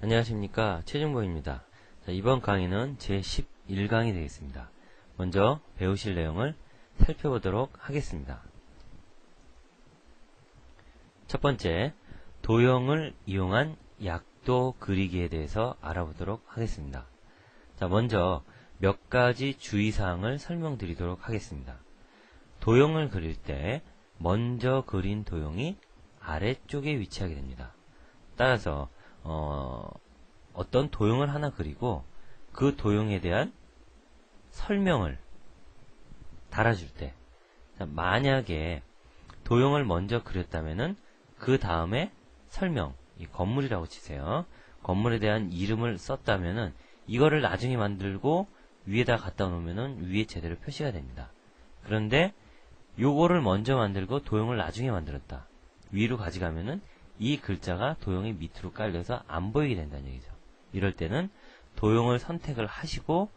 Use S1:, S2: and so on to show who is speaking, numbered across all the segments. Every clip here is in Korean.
S1: 안녕하십니까, 최중보입니다. 이번 강의는 제11강이 되겠습니다. 먼저 배우실 내용을 살펴보도록 하겠습니다. 첫 번째, 도형을 이용한 약도 그리기에 대해서 알아보도록 하겠습니다. 먼저 몇 가지 주의사항을 설명드리도록 하겠습니다. 도형을 그릴 때 먼저 그린 도형이 아래쪽에 위치하게 됩니다. 따라서 어떤 도형을 하나 그리고 그 도형에 대한 설명을 달아줄 때, 만약에 도형을 먼저 그렸다면은 그 다음에 설명, 이 건물이라고 치세요. 건물에 대한 이름을 썼다면은 이거를 나중에 만들고 위에다 갖다 놓으면은 위에 제대로 표시가 됩니다. 그런데 요거를 먼저 만들고 도형을 나중에 만들었다. 위로 가져가면은 이 글자가 도형의 밑으로 깔려서 안 보이게 된다는 얘기죠. 이럴 때는 도형을 선택을 하시고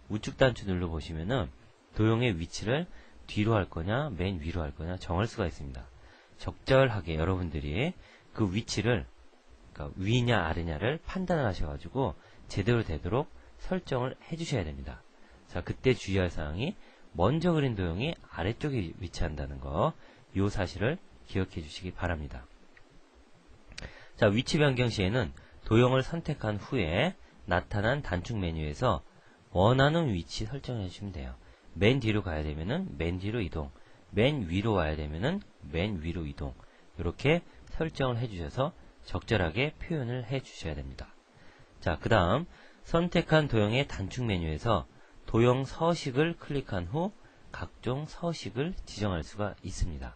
S1: 우측 단추 눌러보시면은 도형의 위치를 뒤로 할 거냐 맨 위로 할 거냐 정할 수가 있습니다. 적절하게 여러분들이 그 위치를, 그러니까 위냐 아래냐를 판단을 하셔가지고 제대로 되도록 설정을 해주셔야 됩니다. 그때 주의할 사항이 먼저 그린 도형이 아래쪽에 위치한다는 거, 이 사실을 기억해 주시기 바랍니다. 위치 변경 시에는 도형을 선택한 후에 나타난 단축 메뉴에서 원하는 위치 설정해 주시면 돼요. 맨 뒤로 가야 되면은 맨 뒤로 이동, 맨 위로 와야 되면은 맨 위로 이동, 이렇게 설정을 해주셔서 적절하게 표현을 해 주셔야 됩니다. 그 다음 선택한 도형의 단축 메뉴에서 도형 서식을 클릭한 후 각종 서식을 지정할 수가 있습니다.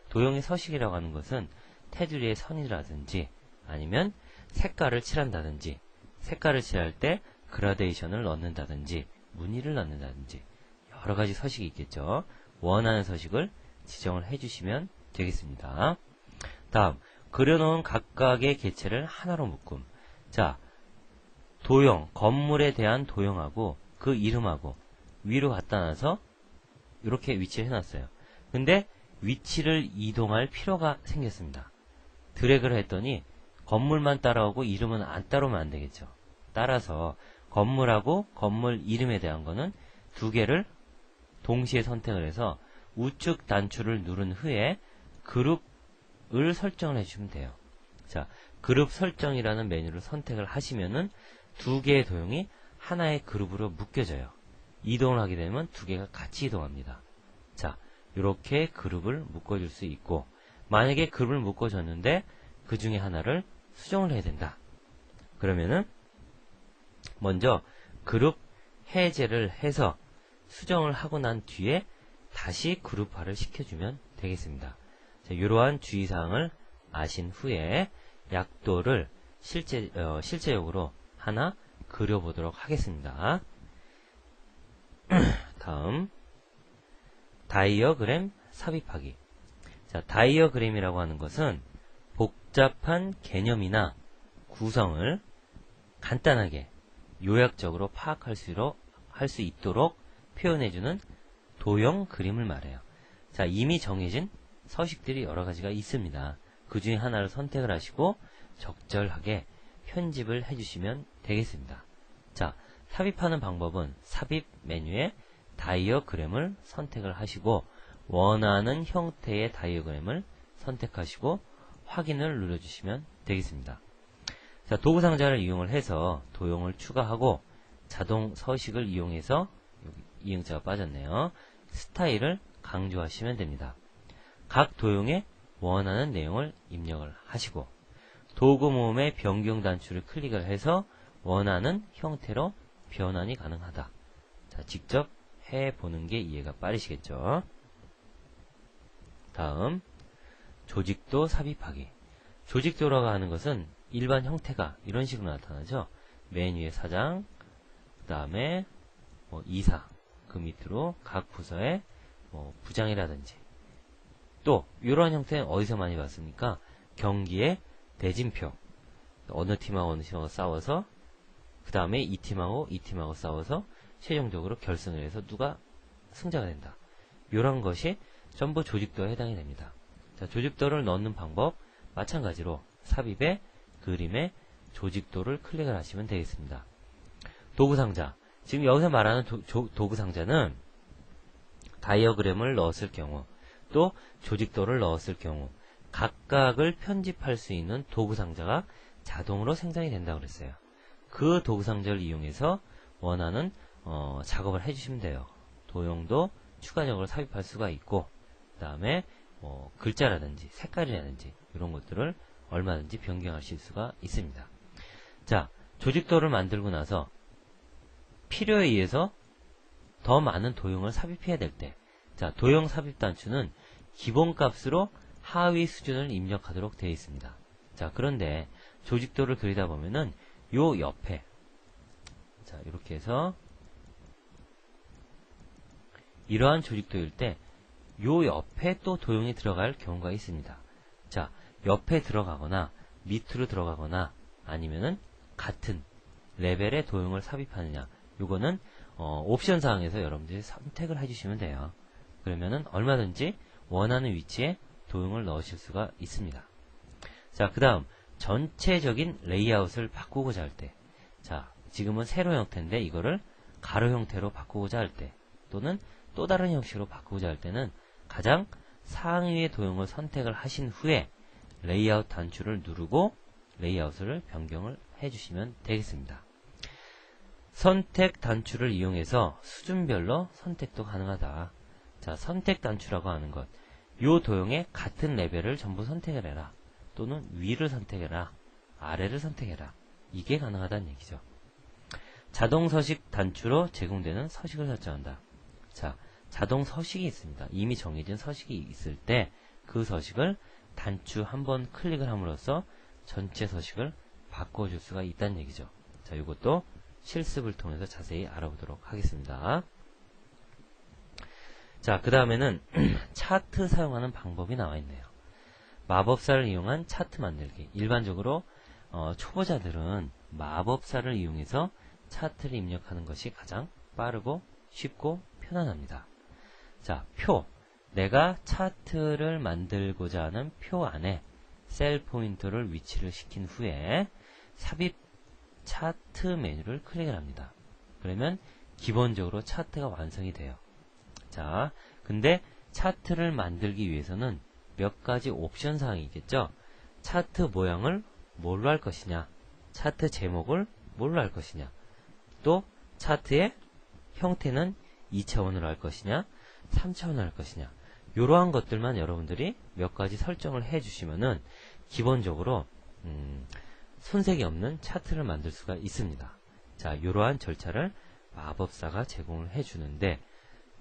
S1: 도형의 서식이라고 하는 것은 테두리의 선이라든지 아니면 색깔을 칠한다든지, 색깔을 칠할 때 그라데이션을 넣는다든지 무늬를 넣는다든지 여러가지 서식이 있겠죠. 원하는 서식을 지정을 해주시면 되겠습니다. 다음, 그려놓은 각각의 개체를 하나로 묶음. 도형, 건물에 대한 도형하고 그 이름하고 위로 갖다 놔서 이렇게 위치를 해놨어요. 근데 위치를 이동할 필요가 생겼습니다. 드래그를 했더니 건물만 따라오고 이름은 안 따라오면 안 되겠죠. 따라서 건물하고 건물 이름에 대한 거는 두 개를 동시에 선택을 해서 우측 단추를 누른 후에 그룹을 설정을 해주시면 돼요. 그룹 설정이라는 메뉴를 선택을 하시면은 두 개의 도형이 하나의 그룹으로 묶여져요. 이동을 하게 되면 두 개가 같이 이동합니다. 이렇게 그룹을 묶어줄 수 있고, 만약에 그룹을 묶어줬는데 그 중에 하나를 수정을 해야 된다. 그러면은 먼저 그룹 해제를 해서 수정을 하고 난 뒤에 다시 그룹화를 시켜주면 되겠습니다. 이러한 주의사항을 아신 후에 약도를 실제적으로 하나 그려보도록 하겠습니다. 다음, 다이어그램 삽입하기. 다이어그램이라고 하는 것은 복잡한 개념이나 구성을 간단하게 요약적으로 파악할 수 있도록 표현해주는 도형 그림을 말해요. 이미 정해진 서식들이 여러 가지가 있습니다. 그 중에 하나를 선택을 하시고 적절하게 편집을 해주시면 되겠습니다. 삽입하는 방법은 삽입 메뉴에 다이어그램을 선택을 하시고 원하는 형태의 다이어그램을 선택하시고 확인을 눌러주시면 되겠습니다. 도구 상자를 이용을 해서 도형을 추가하고 자동 서식을 이용해서, 이응자가 빠졌네요. 스타일을 강조하시면 됩니다. 각 도형에 원하는 내용을 입력을 하시고 도구 모음의 변경 단추를 클릭을 해서 원하는 형태로 변환이 가능하다. 직접 해보는 게 이해가 빠르시겠죠. 다음, 조직도 삽입하기. 조직도라고 하는 것은 일반 형태가 이런 식으로 나타나죠. 맨 위에 사장, 그 다음에 이사, 그 밑으로 각 부서의 부장이라든지, 또 이러한 형태는 어디서 많이 봤습니까? 경기의 대진표, 어느 팀하고 어느 팀하고 싸워서 그 다음에 이 팀하고 이 팀하고 싸워서 최종적으로 결승을 해서 누가 승자가 된다. 이런 것이 전부 조직도에 해당이 됩니다. 조직도를 넣는 방법 마찬가지로 삽입에 그림에 조직도를 클릭을 하시면 되겠습니다. 도구상자. 지금 여기서 말하는 도구상자는 다이어그램을 넣었을 경우, 또 조직도를 넣었을 경우, 각각을 편집할 수 있는 도구상자가 자동으로 생성이 된다고 그랬어요. 그 도구상자를 이용해서 원하는 작업을 해주시면 돼요. 도형도 추가적으로 삽입할 수가 있고, 그 다음에 글자라든지 색깔이라든지 이런 것들을 얼마든지 변경하실 수가 있습니다. 자, 조직도를 만들고 나서 필요에 의해서 더 많은 도형을 삽입해야 될 때, 자, 도형 삽입 단추는 기본값으로 하위 수준을 입력하도록 되어 있습니다. 자, 그런데 조직도를 그리다 보면은 요 옆에, 자, 이렇게 해서 이러한 조직도일 때 요 옆에 또 도형이 들어갈 경우가 있습니다. 자, 옆에 들어가거나 밑으로 들어가거나 아니면은 같은 레벨의 도형을 삽입하느냐, 요거는 옵션 사항에서 여러분들이 선택을 해주시면 돼요. 그러면은 얼마든지 원하는 위치에 도형을 넣으실 수가 있습니다. 자, 그 다음 전체적인 레이아웃을 바꾸고자 할 때, 자, 지금은 세로 형태인데 이거를 가로 형태로 바꾸고자 할 때, 또는 또 다른 형식으로 바꾸고자 할 때는 가장 상위의 도형을 선택을 하신 후에 레이아웃 단추를 누르고 레이아웃을 변경을 해주시면 되겠습니다. 선택 단추를 이용해서 수준별로 선택도 가능하다. 자, 선택 단추라고 하는 것, 요 도형의 같은 레벨을 전부 선택을 해라, 또는 위를 선택해라, 아래를 선택해라, 이게 가능하다는 얘기죠. 자동 서식 단추로 제공되는 서식을 설정한다. 자, 자동 서식이 있습니다. 이미 정해진 서식이 있을 때 그 서식을 단추 한번 클릭을 함으로써 전체 서식을 바꿔줄 수가 있다는 얘기죠. 자, 이것도 실습을 통해서 자세히 알아보도록 하겠습니다. 자, 그 다음에는 차트 사용하는 방법이 나와 있네요. 마법사를 이용한 차트 만들기. 일반적으로 초보자들은 마법사를 이용해서 차트를 입력하는 것이 가장 빠르고 쉽고 편안합니다. 자, 표. 내가 차트를 만들고자 하는 표 안에 셀 포인터를 위치를 시킨 후에 삽입 차트 메뉴를 클릭을 합니다. 그러면 기본적으로 차트가 완성이 돼요. 자, 근데 차트를 만들기 위해서는 몇 가지 옵션 사항이 있겠죠. 차트 모양을 뭘로 할 것이냐, 차트 제목을 뭘로 할 것이냐, 또 차트의 형태는 2차원으로 할 것이냐, 3차원으로 할 것이냐, 이러한 것들만 여러분들이 몇 가지 설정을 해주시면은 기본적으로 손색이 없는 차트를 만들 수가 있습니다. 자, 이러한 절차를 마법사가 제공을 해주는데,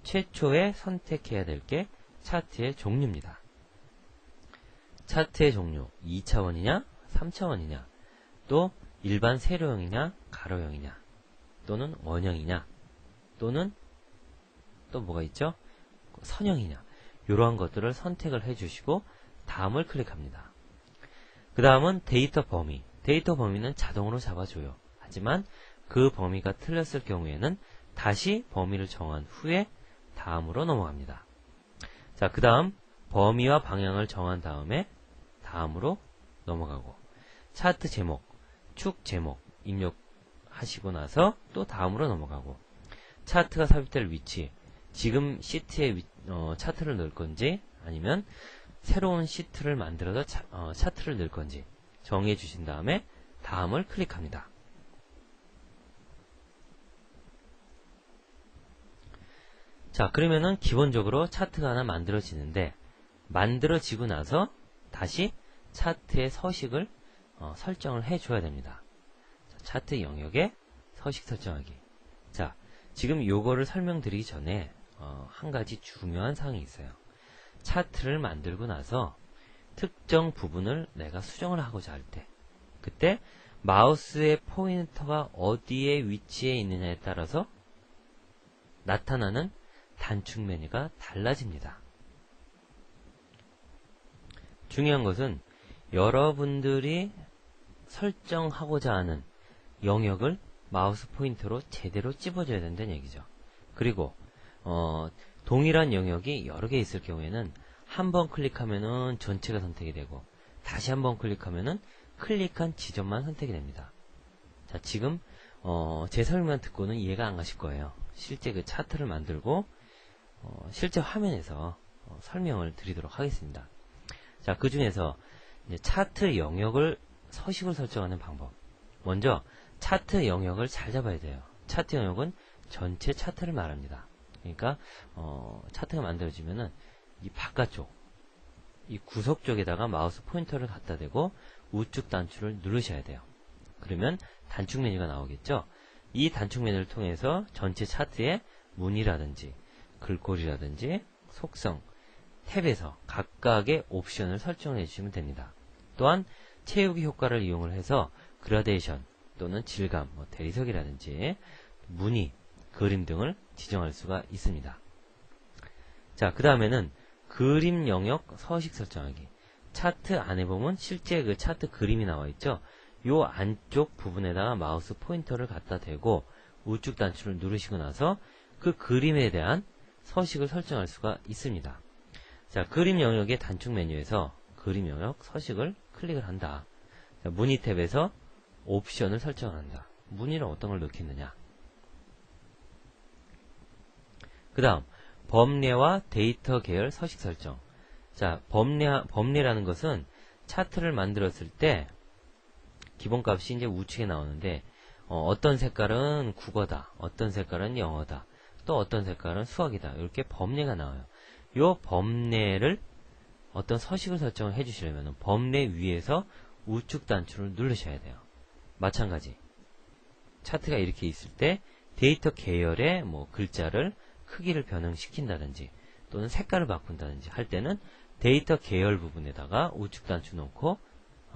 S1: 최초에 선택해야 될 게 차트의 종류입니다. 차트의 종류, 2차원이냐 3차원이냐, 또 일반 세로형이냐 가로형이냐, 또는 원형이냐, 또는 또 뭐가 있죠? 선형이냐, 이러한 것들을 선택을 해주시고 다음을 클릭합니다. 그 다음은 데이터 범위. 데이터 범위는 자동으로 잡아줘요. 하지만 그 범위가 틀렸을 경우에는 다시 범위를 정한 후에 다음으로 넘어갑니다. 자, 그 다음 범위와 방향을 정한 다음에 다음으로 넘어가고, 차트 제목, 축 제목 입력하시고 나서 또 다음으로 넘어가고, 차트가 삽입될 위치, 지금 시트에 차트를 넣을 건지 아니면 새로운 시트를 만들어서 차트를 넣을 건지 정해 주신 다음에 다음을 클릭합니다. 자, 그러면은 기본적으로 차트가 하나 만들어지는데, 만들어지고 나서 다시 차트의 서식을 설정을 해줘야 됩니다. 자, 차트 영역에 서식 설정하기. 자, 지금 요거를 설명드리기 전에 한 가지 중요한 사항이 있어요. 차트를 만들고 나서 특정 부분을 내가 수정을 하고자 할 때, 그때 마우스의 포인터가 어디에 위치해 있느냐에 따라서 나타나는 단축 메뉴가 달라집니다. 중요한 것은 여러분들이 설정하고자 하는 영역을 마우스 포인터로 제대로 찝어줘야 된다는 얘기죠. 그리고 동일한 영역이 여러 개 있을 경우에는 한 번 클릭하면은 전체가 선택이 되고, 다시 한 번 클릭하면은 클릭한 지점만 선택이 됩니다. 자, 지금 제 설명 듣고는 이해가 안 가실 거예요. 실제 그 차트를 만들고 실제 화면에서 설명을 드리도록 하겠습니다. 자, 그 중에서 차트 영역을 서식으로 설정하는 방법. 먼저 차트 영역을 잘 잡아야 돼요. 차트 영역은 전체 차트를 말합니다. 그러니까 차트가 만들어지면은 이 바깥쪽, 이 구석 쪽에다가 마우스 포인터를 갖다 대고 우측 단추를 누르셔야 돼요. 그러면 단축 메뉴가 나오겠죠. 이 단축 메뉴를 통해서 전체 차트의 문이라든지 글꼴이라든지 속성, 탭에서 각각의 옵션을 설정해 주시면 됩니다. 또한 채우기 효과를 이용을 해서 그라데이션 또는 질감, 대리석이라든지 무늬, 그림 등을 지정할 수가 있습니다. 자, 그 다음에는 그림 영역 서식 설정하기. 차트 안에 보면 실제 그 차트 그림이 나와 있죠. 요 안쪽 부분에다가 마우스 포인터를 갖다 대고 우측 단추를 누르시고 나서 그 그림에 대한 서식을 설정할 수가 있습니다. 자, 그림 영역의 단축 메뉴에서 그림 영역 서식을 클릭을 한다. 자, 무늬 탭에서 옵션을 설정을 한다. 무늬를 어떤 걸 넣겠느냐. 그 다음 범례와 데이터 계열 서식 설정. 자, 범례라는 것은 차트를 만들었을 때 기본값이 이제 우측에 나오는데 어떤 색깔은 국어다, 어떤 색깔은 영어다, 또 어떤 색깔은 수학이다. 이렇게 범례가 나와요. 이 범례를 어떤 서식을 설정을 해주시려면 범례 위에서 우측 단추를 누르셔야 돼요. 마찬가지 차트가 이렇게 있을 때 데이터 계열의 글자를 크기를 변형시킨다든지 또는 색깔을 바꾼다든지 할 때는 데이터 계열 부분에다가 우측 단추 놓고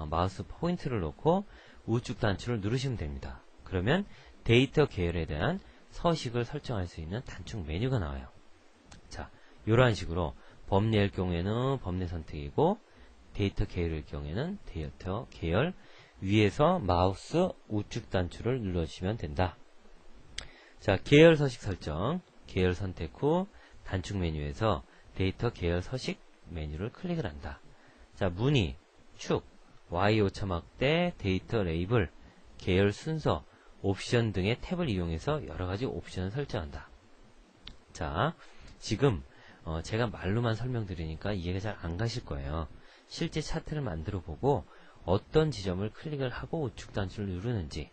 S1: 마우스 포인트를 놓고 우측 단추를 누르시면 됩니다. 그러면 데이터 계열에 대한 서식을 설정할 수 있는 단축 메뉴가 나와요. 자, 이러한 식으로 범례일 경우에는 범례 선택이고 데이터 계열일 경우에는 데이터 계열 위에서 마우스 우측 단추를 눌러주시면 된다. 자, 계열 서식 설정. 계열 선택 후 단축 메뉴에서 데이터 계열 서식 메뉴를 클릭을 한다. 자, 무늬, 축, Y 오차막대, 데이터 레이블, 계열 순서, 옵션 등의 탭을 이용해서 여러가지 옵션을 설정한다. 자, 지금 제가 말로만 설명드리니까 이해가 잘 안 가실 거예요. 실제 차트를 만들어 보고 어떤 지점을 클릭을 하고 우측 단추를 누르는지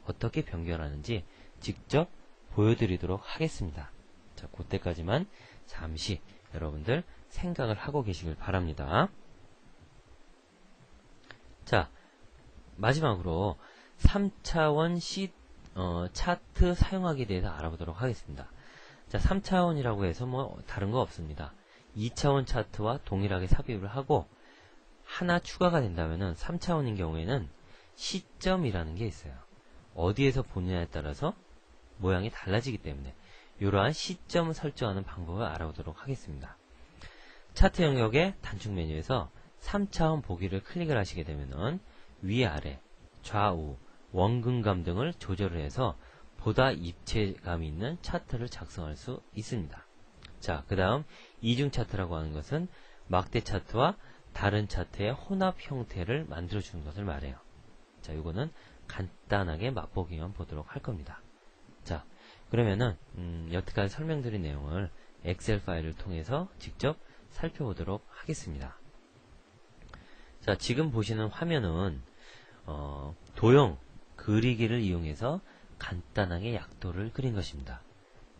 S1: 어떻게 변경하는지 직접 보여드리도록 하겠습니다. 자, 그때까지만 잠시 여러분들 생각을 하고 계시길 바랍니다. 자, 마지막으로 3차원 차트 사용하기에 대해서 알아보도록 하겠습니다. 자, 3차원이라고 해서 다른 거 없습니다. 2차원 차트와 동일하게 삽입을 하고 하나 추가가 된다면은 3차원인 경우에는 시점이라는 게 있어요. 어디에서 보느냐에 따라서 모양이 달라지기 때문에 이러한 시점을 설정하는 방법을 알아보도록 하겠습니다. 차트 영역의 단축 메뉴에서 3차원 보기를 클릭을 하시게 되면은 위아래, 좌우, 원근감 등을 조절을 해서 보다 입체감이 있는 차트를 작성할 수 있습니다. 자, 그 다음 이중 차트라고 하는 것은 막대 차트와 다른 차트의 혼합 형태를 만들어주는 것을 말해요. 자, 이거는 간단하게 맛보기만 보도록 할 겁니다. 자, 그러면은 여태까지 설명드린 내용을 엑셀 파일을 통해서 직접 살펴보도록 하겠습니다. 자, 지금 보시는 화면은 도형 그리기를 이용해서 간단하게 약도를 그린 것입니다.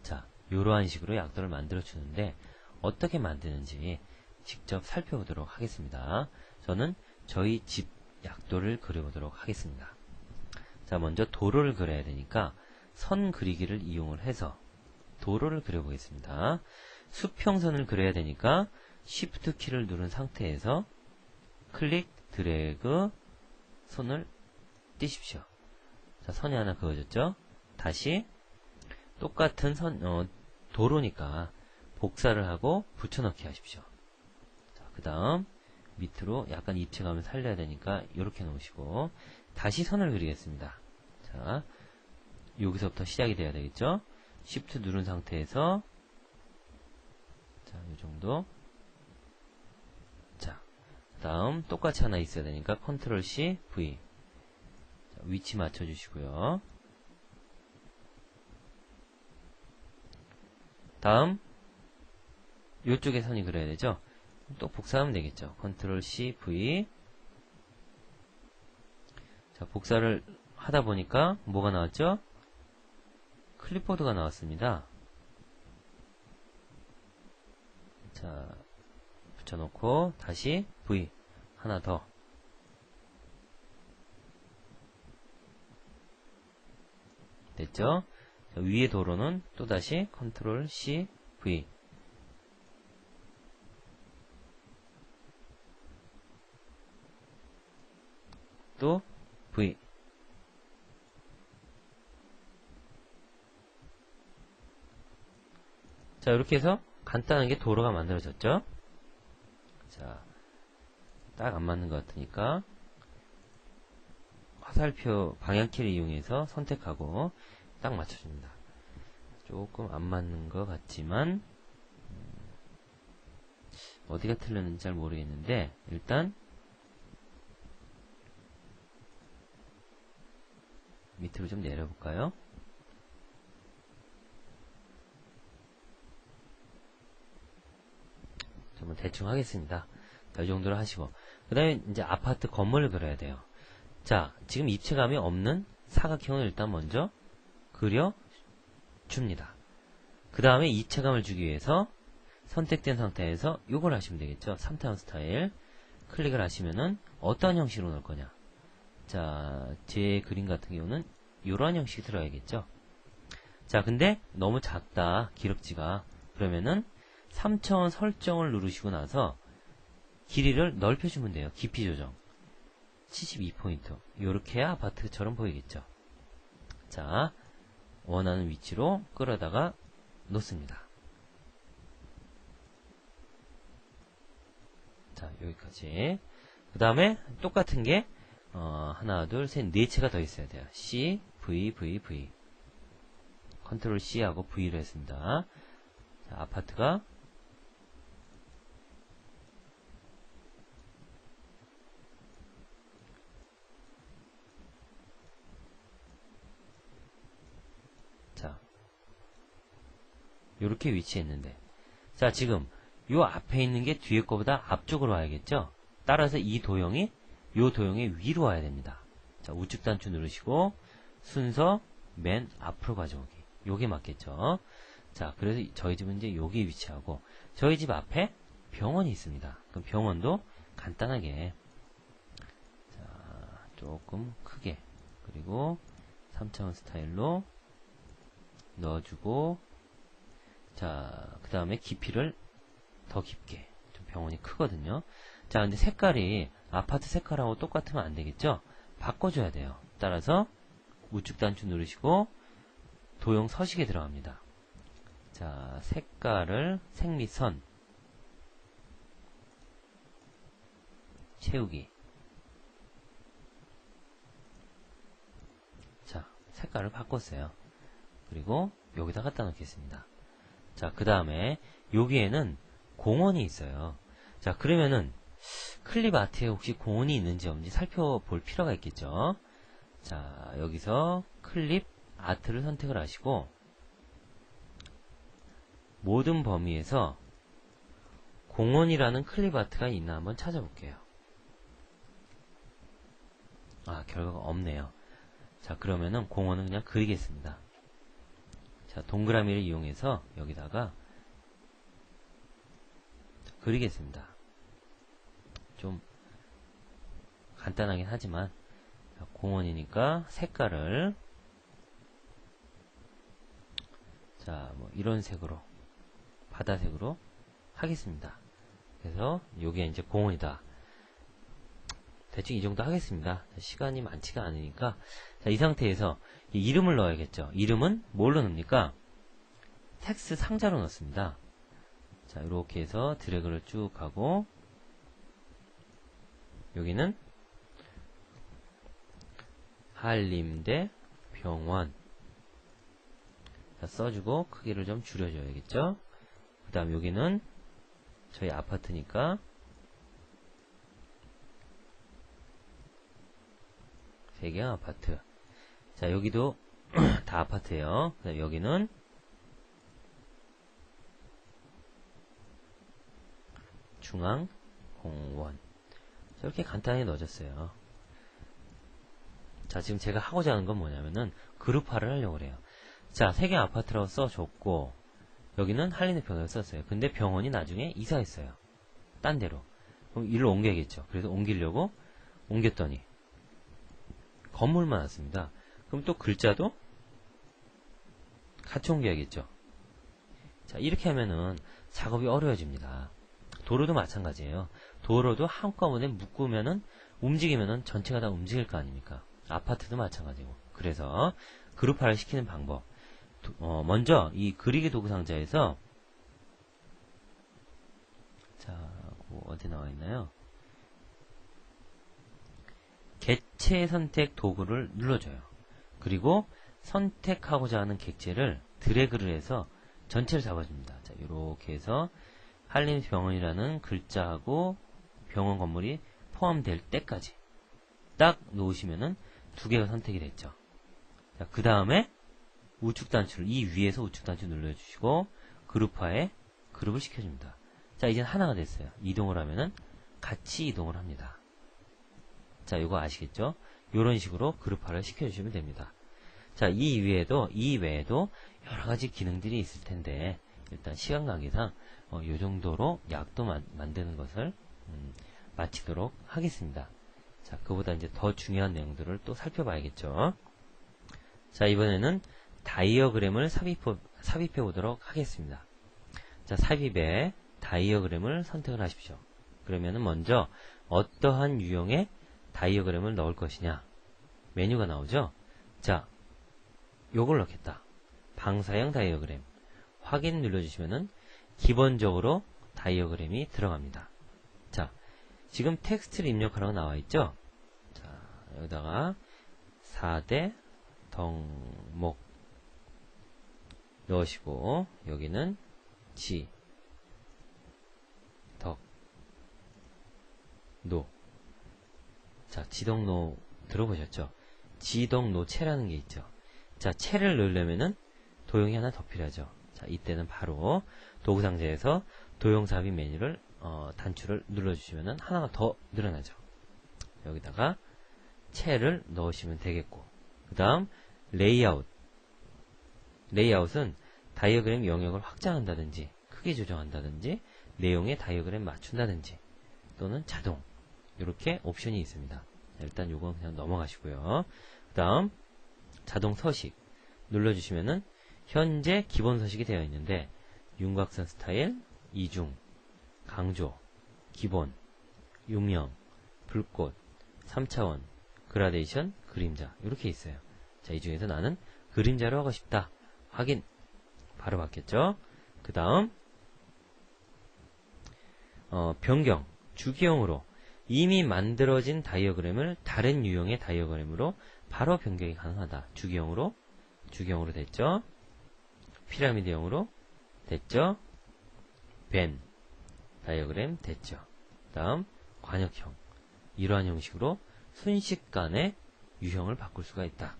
S1: 자, 이러한 식으로 약도를 만들어 주는데 어떻게 만드는지 직접 살펴보도록 하겠습니다. 저는 저희 집 약도를 그려보도록 하겠습니다. 자, 먼저 도로를 그려야 되니까 선 그리기를 이용을 해서 도로를 그려보겠습니다. 수평선을 그려야 되니까 Shift 키를 누른 상태에서 클릭, 드래그, 손을 띄십시오. 자, 선이 하나 그어졌죠? 다시 똑같은 도로니까 복사를 하고 붙여넣기 하십시오. 자, 그 다음 밑으로 약간 입체감을 살려야 되니까 이렇게 놓으시고 다시 선을 그리겠습니다. 자, 여기서부터 시작이 돼야 되겠죠? Shift 누른 상태에서 자, 이 정도. 자, 다음 똑같이 하나 있어야 되니까 컨트롤 C, V. 자, 위치 맞춰주시고요. 다음 요쪽에 선이 그려야 되죠. 또 복사하면 되겠죠. 컨트롤 C, V. 자, 복사를 하다 보니까 뭐가 나왔죠? 클립보드가 나왔습니다. 자, 붙여놓고 다시 V 하나 더. 됐죠? 자, 위의 도로는 또다시 컨트롤 C, V. 또 V. 자, 이렇게 해서 간단하게 도로가 만들어졌죠? 자, 딱 안 맞는 것 같으니까 화살표 방향키를 이용해서 선택하고 딱 맞춰줍니다. 조금 안 맞는 것 같지만 어디가 틀렸는지 잘 모르겠는데 일단 밑으로 좀 내려볼까요? 좀 대충 하겠습니다. 이 정도로 하시고 그 다음에 이제 아파트 건물을 그려야 돼요. 자, 지금 입체감이 없는 사각형을 일단 먼저 그려줍니다. 그 다음에 입체감을 주기 위해서 선택된 상태에서 요걸 하시면 되겠죠. 3타원 스타일 클릭을 하시면은 어떤 형식으로 넣을 거냐. 자, 제 그림 같은 경우는 이런 형식이 들어야겠죠. 자, 근데 너무 작다 기럭지가. 그러면은 3차원 설정을 누르시고 나서 길이를 넓혀주면 돼요. 깊이 조정 72포인트. 요렇게 해야 아파트처럼 보이겠죠. 자, 원하는 위치로 끌어다가 놓습니다. 자, 여기까지. 그 다음에 똑같은 게 하나, 둘, 셋, 네 채가 더 있어야 돼요. C, V, V, V. 컨트롤 C하고 V로 했습니다. 자, 아파트가 자, 요렇게 위치했는데 자, 지금 요 앞에 있는 게 뒤에 거보다 앞쪽으로 와야겠죠? 따라서 이 도형이 요 도형의 위로 와야 됩니다. 자, 우측 단추 누르시고 순서 맨 앞으로 가져오기. 요게 맞겠죠? 자, 그래서 저희 집은 이제 여기 위치하고 저희 집 앞에 병원이 있습니다. 그럼 병원도 간단하게 자, 조금 크게 그리고 3차원 스타일로 넣어주고 자, 그 다음에 깊이를 더 깊게. 좀 병원이 크거든요. 자, 근데 색깔이 아파트 색깔하고 똑같으면 안 되겠죠? 바꿔줘야 돼요. 따라서 우측 단추 누르시고 도형 서식에 들어갑니다. 자, 색깔을 색 및 선 채우기. 자, 색깔을 바꿨어요. 그리고 여기다 갖다 놓겠습니다. 자, 그 다음에 여기에는 공원이 있어요. 자, 그러면은 클립 아트에 혹시 공원이 있는지 없는지 살펴볼 필요가 있겠죠. 자, 여기서 클립 아트를 선택을 하시고 모든 범위에서 공원이라는 클립 아트가 있나 한번 찾아볼게요. 아, 결과가 없네요. 자, 그러면은 공원은 그냥 그리겠습니다. 자, 동그라미를 이용해서 여기다가 그리겠습니다. 좀 간단하긴 하지만 자, 공원이니까 색깔을 자, 뭐 이런 색으로 바다색으로 하겠습니다. 그래서 요게 이제 공원이다. 대충 이 정도 하겠습니다. 시간이 많지가 않으니까 자, 이 상태에서 이 이름을 넣어야겠죠. 이름은 뭘로 넣습니까? 텍스트 상자로 넣습니다. 자, 이렇게 해서 드래그를 쭉 하고 여기는 한림대 병원 자, 써주고 크기를 좀 줄여줘야겠죠. 그 다음 여기는 저희 아파트니까 세경 아파트. 자, 여기도 다 아파트예요. 그다음 여기는 중앙공원. 이렇게 간단하게 넣어줬어요. 자, 지금 제가 하고자 하는 건 뭐냐면은 그룹화를 하려고 그래요. 자, 세경 아파트라고 써줬고 여기는 한림대 병원을 썼어요. 근데 병원이 나중에 이사했어요. 딴 데로. 그럼 일로 옮겨야겠죠. 그래서 옮기려고 옮겼더니 건물만 왔습니다. 그럼 또 글자도 같이 옮겨야겠죠. 자, 이렇게 하면은 작업이 어려워집니다. 도로도 마찬가지예요. 도로도 한꺼번에 묶으면은 움직이면은 전체가 다 움직일 거 아닙니까? 아파트도 마찬가지고. 그래서 그룹화를 시키는 방법. 먼저 이 그리기 도구 상자에서 자, 어디 나와 있나요? 객체 선택 도구를 눌러줘요. 그리고 선택하고자 하는 객체를 드래그를 해서 전체를 잡아줍니다. 자, 이렇게 해서 한림병원이라는 글자하고 병원 건물이 포함될 때까지 딱 놓으시면은 두 개가 선택이 됐죠. 자, 그 다음에 우측 단추를 이 위에서 우측 단추 눌러주시고 그룹화에 그룹을 시켜줍니다. 자, 이젠 하나가 됐어요. 이동을 하면은 같이 이동을 합니다. 자, 이거 아시겠죠? 이런 식으로 그룹화를 시켜주시면 됩니다. 자, 이 외에도 여러 가지 기능들이 있을 텐데 일단 시간 관계상 이 정도로 약도 만드는 것을 마치도록 하겠습니다. 자, 그보다 이제 더 중요한 내용들을 또 살펴봐야겠죠. 자, 이번에는 다이어그램을 삽입해 보도록 하겠습니다. 자, 삽입에 다이어그램을 선택을 하십시오. 그러면은 먼저 어떠한 유형의 다이어그램을 넣을 것이냐 메뉴가 나오죠. 자, 요걸 넣겠다. 방사형 다이어그램 확인 눌러주시면은 기본적으로 다이어그램이 들어갑니다. 자, 지금 텍스트를 입력하라고 나와있죠. 자, 여기다가 4대 덕목 넣으시고 여기는 지, 덕, 노. 자, 지덕노 들어보셨죠? 지덕노체라는 게 있죠. 자, 체를 넣으려면은 도형이 하나 더 필요하죠. 자, 이때는 바로 도구상자에서 도형삽입 메뉴를 단추를 눌러주시면은 하나가 더 늘어나죠. 여기다가 체를 넣으시면 되겠고, 그 다음 레이아웃. 레이아웃은 다이어그램 영역을 확장한다든지 크게 조정한다든지 내용에 다이어그램 맞춘다든지 또는 자동 이렇게 옵션이 있습니다. 일단 요건 그냥 넘어가시고요. 그 다음 자동 서식 눌러주시면은 현재 기본 서식이 되어 있는데 윤곽선 스타일, 이중, 강조, 기본, 육령, 불꽃, 3차원, 그라데이션, 그림자 이렇게 있어요. 자, 이 중에서 나는 그림자로 하고 싶다. 확인. 바로 받겠죠. 그 다음 변경, 주기형으로 이미 만들어진 다이어그램을 다른 유형의 다이어그램으로 바로 변경이 가능하다. 주기형으로 됐죠. 피라미드형으로 됐죠. 벤 다이어그램 됐죠. 다음 관역형. 이러한 형식으로 순식간에 유형을 바꿀 수가 있다.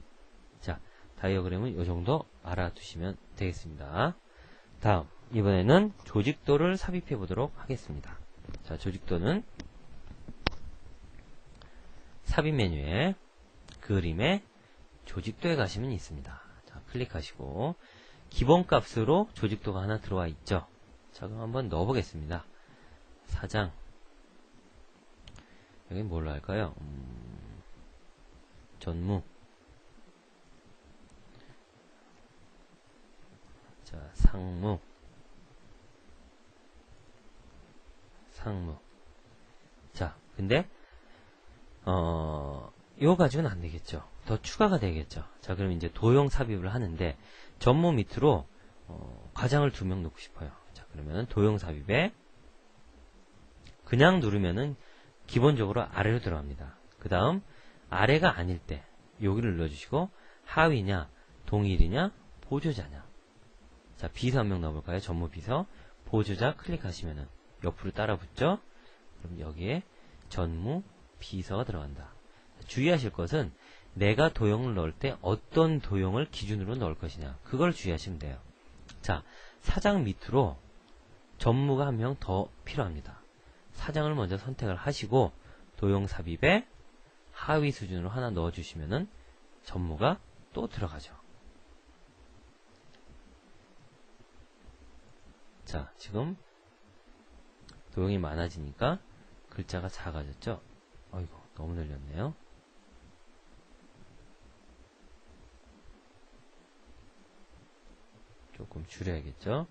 S1: 자, 다이어그램은 이 정도 알아두시면 되겠습니다. 다음, 이번에는 조직도를 삽입해 보도록 하겠습니다. 자, 조직도는 삽입 메뉴에 그림의 조직도에 가시면 있습니다. 자, 클릭하시고 기본값으로 조직도가 하나 들어와 있죠. 자, 그럼 한번 넣어보겠습니다. 사장. 여기 뭘로 할까요? 전무. 자, 상무. 자, 근데 이거 가지고는 안 되겠죠. 더 추가가 되겠죠. 자, 그럼 이제 도형 삽입을 하는데 전무 밑으로 과장을 2명 넣고 싶어요. 자, 그러면은 도형 삽입에 그냥 누르면은 기본적으로 아래로 들어갑니다. 그 다음 아래가 아닐 때 여기를 눌러주시고 하위냐, 동일이냐, 보조자냐. 자, 비서 한 명 넣어볼까요? 전무 비서. 보조자 클릭하시면은 옆으로 따라 붙죠? 그럼 여기에 전무 비서가 들어간다. 주의하실 것은 내가 도형을 넣을 때 어떤 도형을 기준으로 넣을 것이냐, 그걸 주의하시면 돼요. 자, 사장 밑으로 전무가 한 명 더 필요합니다. 사장을 먼저 선택을 하시고 도형 삽입에 하위 수준으로 하나 넣어주시면은 전무가 또 들어가죠. 자, 지금 도형이 많아지니까 글자가 작아졌죠? 어이구, 너무 늘렸네요. 조금 줄여야겠죠?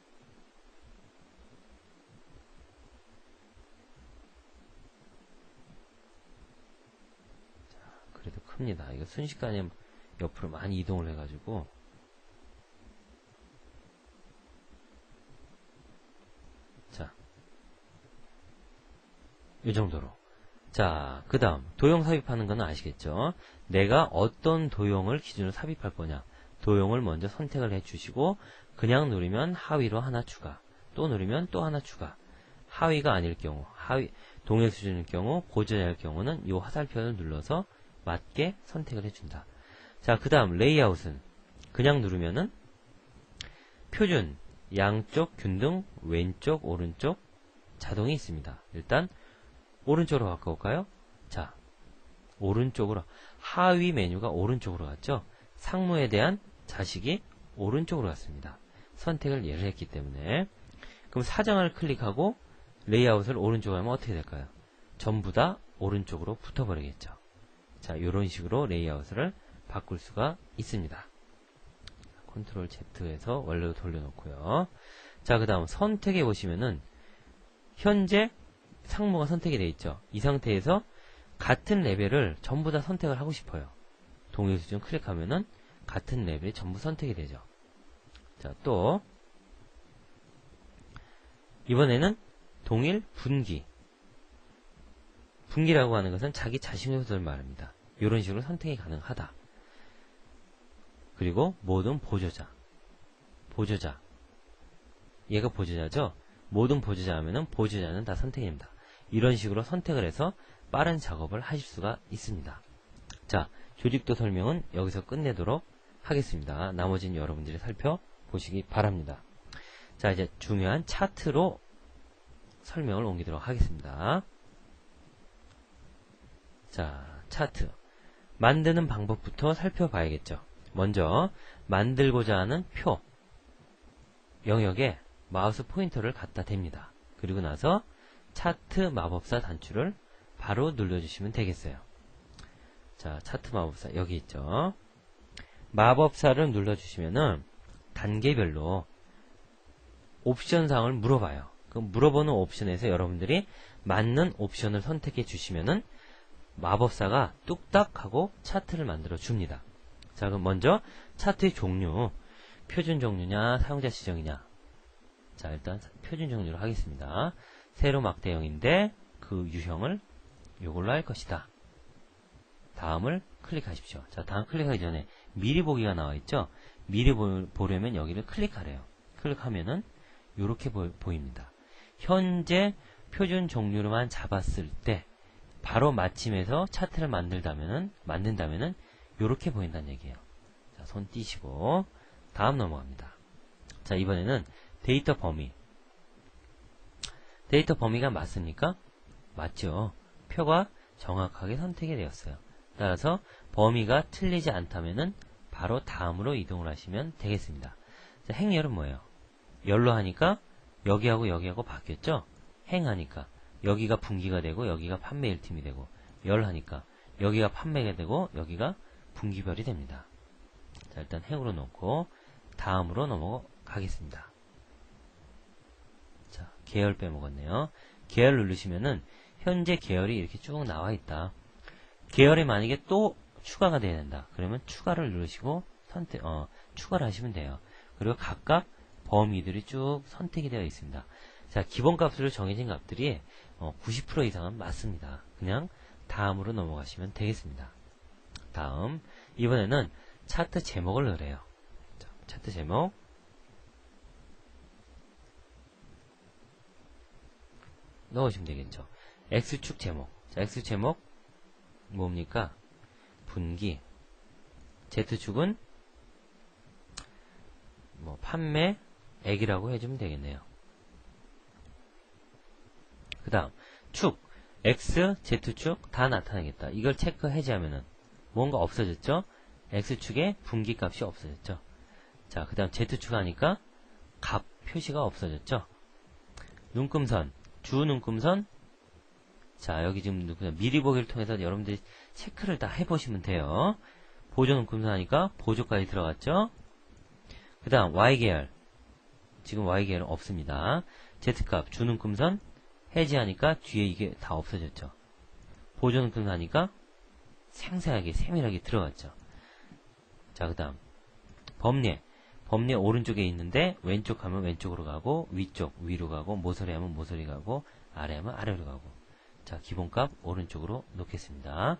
S1: 자, 그래도 큽니다. 이거 순식간에 옆으로 많이 이동을 해가지고. 자, 이 정도로. 자, 그 다음 도형 삽입하는 건 아시겠죠? 내가 어떤 도형을 기준으로 삽입할 거냐, 도형을 먼저 선택을 해주시고 그냥 누르면 하위로 하나 추가, 또 누르면 또 하나 추가. 하위가 아닐 경우, 동일 수준일 경우, 보조자일 경우는 이 화살표를 눌러서 맞게 선택을 해준다. 자, 그 다음 레이아웃은 그냥 누르면은 표준, 양쪽 균등, 왼쪽, 오른쪽 자동이 있습니다. 일단 오른쪽으로 바꿔볼까요? 자, 오른쪽으로, 하위 메뉴가 오른쪽으로 갔죠? 상무에 대한 자식이 오른쪽으로 갔습니다. 선택을 얘를 했기 때문에. 그럼 사장을 클릭하고 레이아웃을 오른쪽으로 하면 어떻게 될까요? 전부 다 오른쪽으로 붙어버리겠죠. 자, 이런 식으로 레이아웃을 바꿀 수가 있습니다. 컨트롤 Z에서 원래로 돌려놓고요. 자, 그 다음 선택해 보시면은 현재 상무가 선택이 되어 있죠. 이 상태에서 같은 레벨을 전부 다 선택을 하고 싶어요. 동일 수준 클릭하면은 같은 레벨이 전부 선택이 되죠. 자, 또 이번에는 동일 분기. 분기라고 하는 것은 자기 자신의 것을 말합니다. 이런 식으로 선택이 가능하다. 그리고 모든 보조자. 얘가 보조자죠? 모든 보조자 하면은 보조자는 다 선택이 됩니다. 이런 식으로 선택을 해서 빠른 작업을 하실 수가 있습니다. 자, 조직도 설명은 여기서 끝내도록 하겠습니다. 나머지는 여러분들이 살펴보시기 바랍니다. 자, 이제 중요한 차트로 설명을 옮기도록 하겠습니다. 자, 차트. 만드는 방법부터 살펴봐야겠죠. 먼저 만들고자 하는 표 영역에 마우스 포인터를 갖다 댑니다. 그리고 나서 차트 마법사 단추를 바로 눌러주시면 되겠어요. 자, 차트 마법사 여기 있죠. 마법사를 눌러주시면은 단계별로 옵션사항을 물어봐요. 그 물어보는 옵션에서 여러분들이 맞는 옵션을 선택해 주시면은 마법사가 뚝딱 하고 차트를 만들어 줍니다. 자, 그럼 먼저 차트의 종류, 표준 종류냐 사용자 지정이냐. 자, 일단 표준 종류로 하겠습니다. 세로 막대형인데 그 유형을 요걸로 할 것이다. 다음을 클릭하십시오. 자, 다음 클릭하기 전에 미리 보기가 나와 있죠. 미리 보려면 여기를 클릭하래요. 클릭하면은 요렇게 보입니다. 현재 표준 종류로만 잡았을 때 바로 마침해서 차트를 만든다면은 요렇게 보인다는 얘기예요. 자, 손 띄시고 다음 넘어갑니다. 자, 이번에는 데이터 범위. 데이터 범위가 맞습니까? 맞죠. 표가 정확하게 선택이 되었어요. 따라서 범위가 틀리지 않다면은 바로 다음으로 이동을 하시면 되겠습니다. 자, 행열은 뭐예요? 열로 하니까 여기하고 여기하고 바뀌었죠? 행하니까 여기가 분기가 되고 여기가 판매 1팀이 되고, 열 하니까 여기가 판매가 되고 여기가 분기별이 됩니다. 자, 일단 행으로 놓고 다음으로 넘어가겠습니다. 자, 계열 빼먹었네요. 계열 누르시면은 현재 계열이 이렇게 쭉 나와 있다. 계열이 만약에 또 추가가 돼야 된다. 그러면 추가를 누르시고 추가를 하시면 돼요. 그리고 각각 범위들이 쭉 선택이 되어 있습니다. 자, 기본값으로 정해진 값들이 90% 이상은 맞습니다. 그냥 다음으로 넘어가시면 되겠습니다. 다음, 이번에는 차트 제목을 넣으래요. 자, 차트 제목 넣으시면 되겠죠. X축 제목. 자, X축 제목 뭡니까? 분기. Z축은 뭐 판매액이라고 해주면 되겠네요. 그 다음 축 X, Z축 다 나타나겠다. 이걸 체크 해제하면은 뭔가 없어졌죠? X축의 분기값이 없어졌죠. 자, 그 다음 Z축 하니까 값 표시가 없어졌죠. 눈금선, 주 눈금선. 자, 여기 지금 눈금선 미리 보기를 통해서 여러분들이 체크를 다 해보시면 돼요. 보조 눈금선 하니까 보조까지 들어갔죠. 그 다음 Y계열, 지금 Y계열은 없습니다. Z값, 주 눈금선 해제하니까 뒤에 이게 다 없어졌죠. 보조 눈금선 하니까 생생하게 세밀하게 들어갔죠. 자, 그 다음 범례, 범례 오른쪽에 있는데 왼쪽 하면 왼쪽으로 가고 위쪽 위로 가고 모서리 하면 모서리 가고 아래 하면 아래로 가고. 자, 기본값 오른쪽으로 놓겠습니다.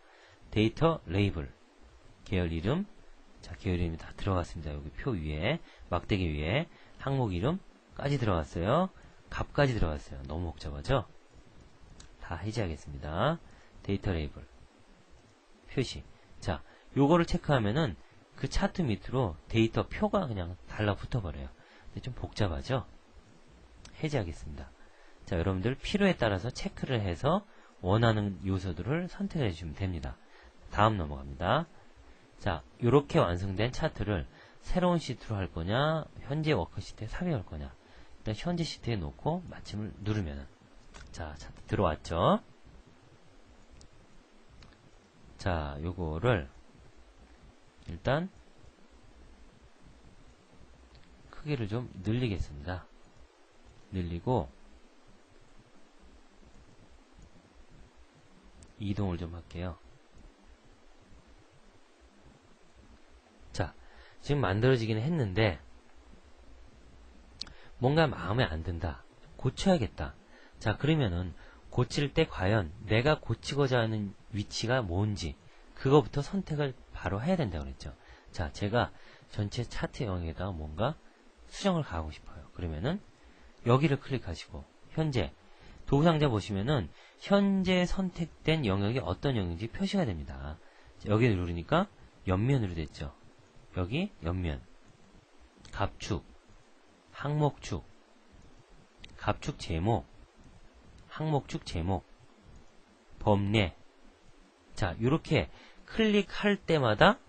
S1: 데이터 레이블, 계열 이름. 자, 계열 이름이 다 들어갔습니다. 여기 표 위에, 막대기 위에 항목 이름까지 들어갔어요. 값까지 들어갔어요. 너무 복잡하죠? 다 해제하겠습니다. 데이터 레이블 표시. 자, 요거를 체크하면은 그 차트 밑으로 데이터 표가 그냥 달라붙어 버려요. 근데 좀 복잡하죠? 해제하겠습니다. 자, 여러분들 필요에 따라서 체크를 해서 원하는 요소들을 선택해 주시면 됩니다. 다음 넘어갑니다. 자, 요렇게 완성된 차트를 새로운 시트로 할 거냐, 현재 워크시트에 삽입할 거냐. 일단 현재 시트에 놓고 마침을 누르면은, 자, 차트 들어왔죠? 자, 요거를 일단 크기를 좀 늘리겠습니다. 늘리고 이동을 좀 할게요. 자, 지금 만들어지긴 했는데 뭔가 마음에 안 든다. 고쳐야겠다. 자, 그러면은 고칠 때 과연 내가 고치고자 하는 위치가 뭔지 그거부터 선택을 바로 해야 된다고 그랬죠. 자, 제가 전체 차트 영역에다가 뭔가 수정을 가하고 싶어요. 그러면은 여기를 클릭하시고 현재 도구상자 보시면은 현재 선택된 영역이 어떤 영역인지 표시가 됩니다. 여기 누르니까 옆면으로 됐죠. 여기 옆면, 갑축, 항목축, 갑축 제목, 항목축 제목, 범례. 자, 이렇게 클릭할 때마다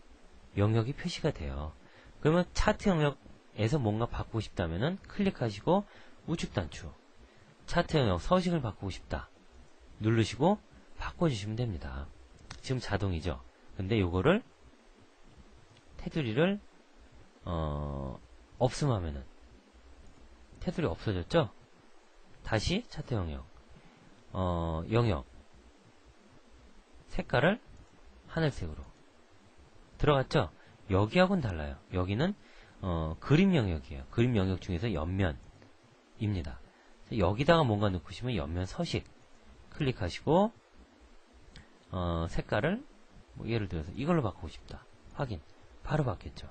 S1: 영역이 표시가 돼요. 그러면 차트 영역에서 뭔가 바꾸고 싶다면은 클릭하시고 우측 단추, 차트 영역 서식을 바꾸고 싶다 누르시고 바꿔주시면 됩니다. 지금 자동이죠. 근데 요거를 테두리를 없음하면은 테두리 없어졌죠? 다시 차트 영역, 영역 색깔을 하늘색으로 들어갔죠? 여기하고는 달라요. 여기는 그림 영역이에요. 그림 영역 중에서 옆면입니다. 여기다가 뭔가 넣고 싶으면 옆면 서식 클릭하시고 색깔을 뭐 예를 들어서 이걸로 바꾸고 싶다. 확인. 바로 바뀌었죠.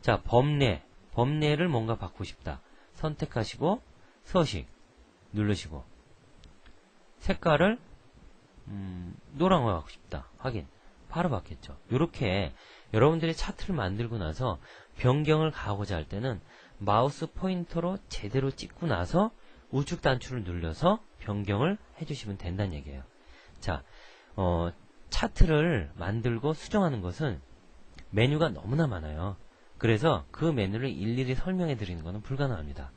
S1: 자, 범례를 뭔가 바꾸고 싶다. 선택하시고 서식 누르시고 색깔을 노란 거 갖고 싶다. 확인. 바로 바뀌었죠. 이렇게 여러분들이 차트를 만들고 나서 변경을 가하고자 할 때는 마우스 포인터로 제대로 찍고 나서 우측 단추를 눌러서 변경을 해주시면 된다는 얘기예요. 자, 차트를 만들고 수정하는 것은 메뉴가 너무나 많아요. 그래서 그 메뉴를 일일이 설명해 드리는 것은 불가능합니다.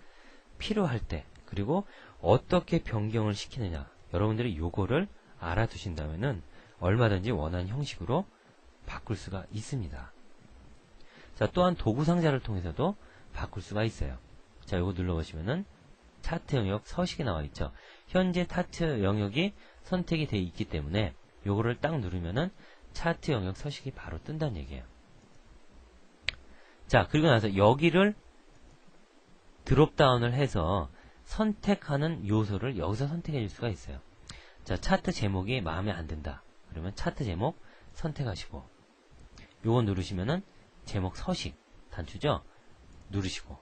S1: 필요할 때 그리고 어떻게 변경을 시키느냐 여러분들이 요거를 알아두신다면은 얼마든지 원하는 형식으로 바꿀 수가 있습니다. 자, 또한 도구 상자를 통해서도 바꿀 수가 있어요. 자, 요거 눌러보시면은 차트 영역 서식이 나와 있죠. 현재 차트 영역이 선택이 되어 있기 때문에 요거를 딱 누르면은 차트 영역 서식이 바로 뜬다는 얘기예요. 자, 그리고 나서 여기를 드롭다운을 해서 선택하는 요소를 여기서 선택해 줄 수가 있어요. 자, 차트 제목이 마음에 안 든다. 그러면 차트 제목 선택하시고 요거 누르시면은 제목 서식 단추죠? 누르시고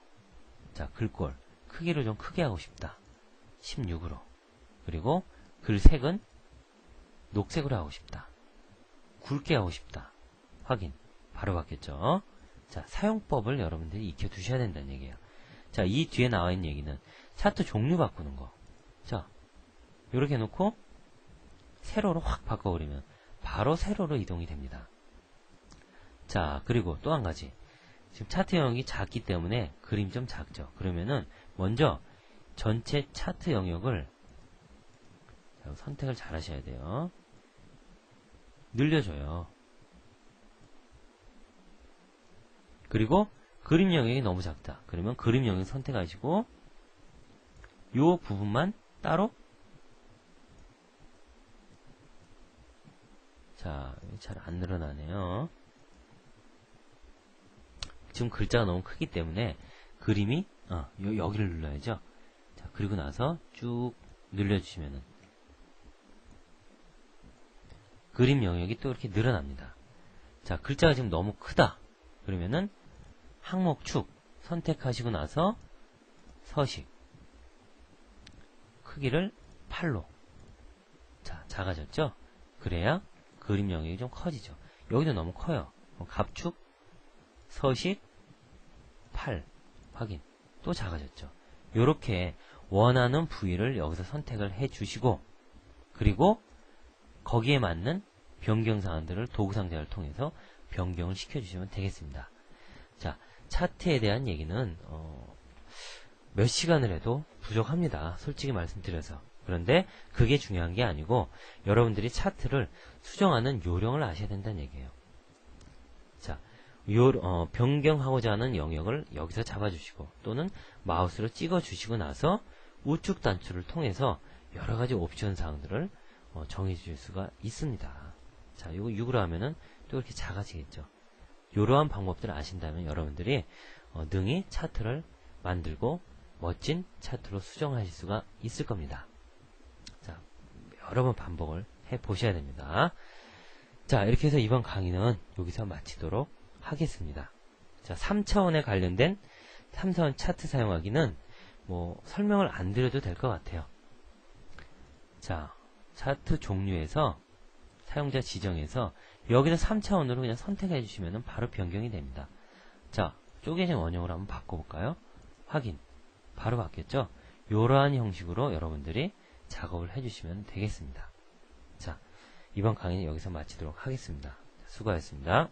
S1: 자, 글꼴 크기를 좀 크게 하고 싶다. 16으로. 그리고 글색은 녹색으로 하고 싶다. 굵게 하고 싶다. 확인. 바로 바뀌었죠. 자, 사용법을 여러분들이 익혀두셔야 된다는 얘기예요. 자, 이 뒤에 나와 있는 얘기는 차트 종류 바꾸는 거. 자, 이렇게 해놓고 세로로 확 바꿔버리면 바로 세로로 이동이 됩니다. 자, 그리고 또 한 가지. 지금 차트 영역이 작기 때문에 그림이 좀 작죠. 그러면은 먼저 전체 차트 영역을 선택을 잘 하셔야 돼요. 늘려줘요. 그리고 그림 영역이 너무 작다. 그러면 그림 영역 선택하시고 요 부분만 따로. 자, 잘 안 늘어나네요. 지금 글자가 너무 크기 때문에 그림이 여기를 눌러야죠. 자, 그리고 나서 쭉 늘려주시면은 그림 영역이 또 이렇게 늘어납니다. 자, 글자가 지금 너무 크다. 그러면은 항목 축 선택하시고 나서 서식 크기를 8로. 자, 작아졌죠? 그래야 그림 영역이 좀 커지죠. 여기도 너무 커요. 갑축 서식 8 확인. 또 작아졌죠. 요렇게 원하는 부위를 여기서 선택을 해 주시고, 그리고 거기에 맞는 변경 사항들을 도구 상자를 통해서 변경을 시켜주시면 되겠습니다. 자, 차트에 대한 얘기는 몇 시간을 해도 부족합니다. 솔직히 말씀드려서. 그런데 그게 중요한 게 아니고 여러분들이 차트를 수정하는 요령을 아셔야 된다는 얘기예요. 자, 변경하고자 하는 영역을 여기서 잡아주시고 또는 마우스로 찍어주시고 나서 우측 단추를 통해서 여러가지 옵션 사항들을 정해주실 수가 있습니다. 자, 이거 6으로 하면은 또 이렇게 작아지겠죠. 이러한 방법들을 아신다면 여러분들이 능히 차트를 만들고 멋진 차트로 수정하실 수가 있을 겁니다. 자, 여러 번 반복을 해 보셔야 됩니다. 자, 이렇게 해서 이번 강의는 여기서 마치도록 하겠습니다. 자, 3차원에 관련된 3차원 차트 사용하기는 뭐 설명을 안 드려도 될 것 같아요. 자, 차트 종류에서 사용자 지정에서 여기서 3차원으로 그냥 선택해 주시면 바로 변경이 됩니다. 자, 쪼개진 원형으로 한번 바꿔볼까요? 확인. 바로 바뀌었죠? 이러한 형식으로 여러분들이 작업을 해주시면 되겠습니다. 자, 이번 강의는 여기서 마치도록 하겠습니다. 수고하셨습니다.